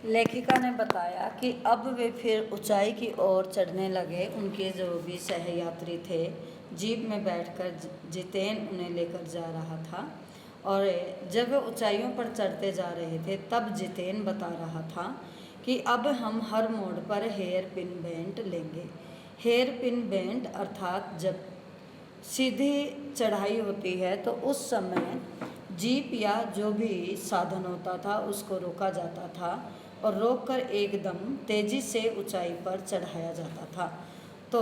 लेखिका ने बताया कि अब वे फिर ऊंचाई की ओर चढ़ने लगे। उनके जो भी सहयात्री थे, जीप में बैठकर जितेन उन्हें लेकर जा रहा था और जब वे ऊंचाइयों पर चढ़ते जा रहे थे तब जितेन बता रहा था कि अब हम हर मोड़ पर हेयर पिन बेंट लेंगे। हेयर पिन बेंट अर्थात जब सीधी चढ़ाई होती है तो उस समय जीप या जो भी साधन होता था उसको रोका जाता था और रोककर एकदम तेज़ी से ऊंचाई पर चढ़ाया जाता था। तो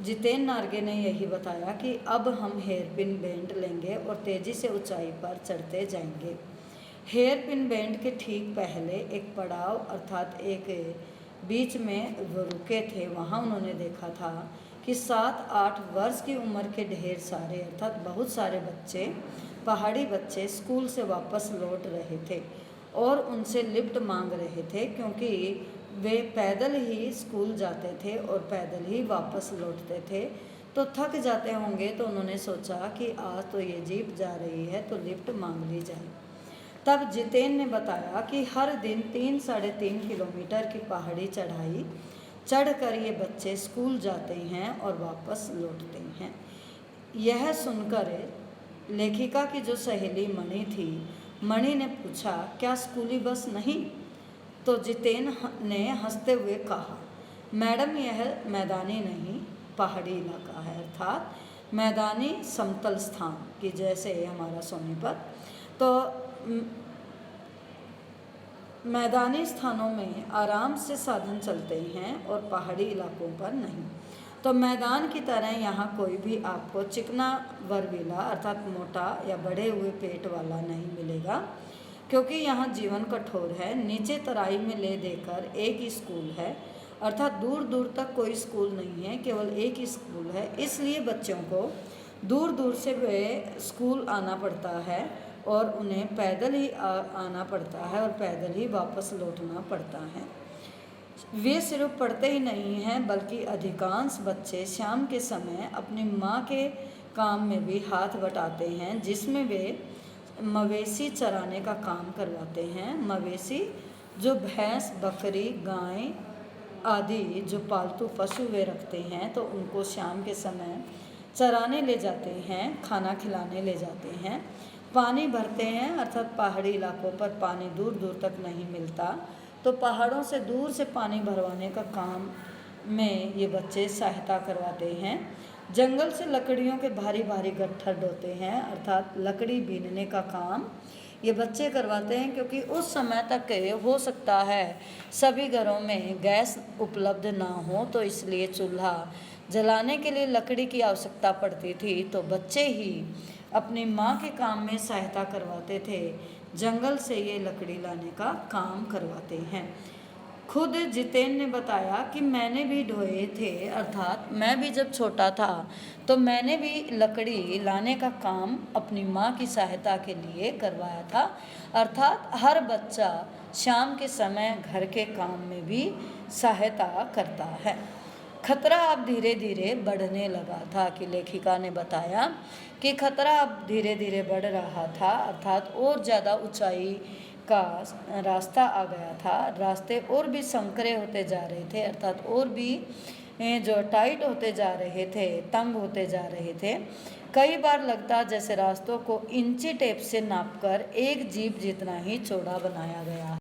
जितेन नार्गे ने यही बताया कि अब हम हेयर पिन बेंट लेंगे और तेज़ी से ऊंचाई पर चढ़ते जाएंगे। हेयर पिन बेंट के ठीक पहले एक पड़ाव अर्थात एक बीच में वो रुके थे, वहाँ उन्होंने देखा था कि 7-8 वर्ष की उम्र के ढेर सारे अर्थात बहुत सारे बच्चे, पहाड़ी बच्चे स्कूल से वापस लौट रहे थे और उनसे लिफ्ट मांग रहे थे, क्योंकि वे पैदल ही स्कूल जाते थे और पैदल ही वापस लौटते थे तो थक जाते होंगे। तो उन्होंने सोचा कि आज तो ये जीप जा रही है तो लिफ्ट मांग ली जाए। तब जितेन ने बताया कि हर दिन 3-3.5 किलोमीटर की पहाड़ी चढ़ाई चढ़कर ये बच्चे स्कूल जाते हैं और वापस लौटते हैं। यह सुनकर लेखिका की जो सहेली मणि थी, मणि ने पूछा, क्या स्कूली बस नहीं? तो जितेन ने हंसते हुए कहा, मैडम यह मैदानी नहीं पहाड़ी इलाका है, अर्थात मैदानी समतल स्थान की जैसे हमारा सोनीपत। तो मैदानी स्थानों में आराम से साधन चलते हैं और पहाड़ी इलाकों पर नहीं। तो मैदान की तरह यहाँ कोई भी आपको चिकना वरवीला अर्थात मोटा या बढ़े हुए पेट वाला नहीं मिलेगा, क्योंकि यहाँ जीवन कठोर है। नीचे तराई में ले देकर एक ही स्कूल है, अर्थात दूर दूर तक कोई स्कूल नहीं है, केवल एक ही स्कूल है। इसलिए बच्चों को दूर दूर से वे स्कूल आना पड़ता है और उन्हें पैदल ही आना पड़ता है और पैदल ही वापस लौटना पड़ता है। वे सिर्फ पढ़ते ही नहीं हैं बल्कि अधिकांश बच्चे शाम के समय अपनी माँ के काम में भी हाथ बटाते हैं, जिसमें वे मवेशी चराने का काम करवाते हैं। मवेशी जो भैंस, बकरी, गाय आदि जो पालतू पशु वे रखते हैं तो उनको शाम के समय चराने ले जाते हैं, खाना खिलाने ले जाते हैं, पानी भरते हैं। अर्थात पहाड़ी इलाकों पर पानी दूर दूर तक नहीं मिलता तो पहाड़ों से दूर से पानी भरवाने का काम में ये बच्चे सहायता करवाते हैं। जंगल से लकड़ियों के भारी भारी गट्ठर ढोते हैं, अर्थात लकड़ी बीनने का काम ये बच्चे करवाते हैं, क्योंकि उस समय तक हो सकता है सभी घरों में गैस उपलब्ध ना हो, तो इसलिए चूल्हा जलाने के लिए लकड़ी की आवश्यकता पड़ती थी। तो बच्चे ही अपनी माँ के काम में सहायता करवाते थे, जंगल से ये लकड़ी लाने का काम करवाते हैं। खुद जितेन ने बताया कि मैंने भी ढोए थे, अर्थात मैं भी जब छोटा था तो मैंने भी लकड़ी लाने का काम अपनी माँ की सहायता के लिए करवाया था। अर्थात हर बच्चा शाम के समय घर के काम में भी सहायता करता है। खतरा अब धीरे धीरे बढ़ने लगा था कि लेखिका ने बताया कि खतरा अब धीरे धीरे बढ़ रहा था, अर्थात और ज़्यादा ऊंचाई का रास्ता आ गया था। रास्ते और भी संकरे होते जा रहे थे, अर्थात और भी जो टाइट होते जा रहे थे, तंग होते जा रहे थे। कई बार लगता जैसे रास्तों को इंची टेप से नापकर एक जीप जितना ही चौड़ा बनाया गया।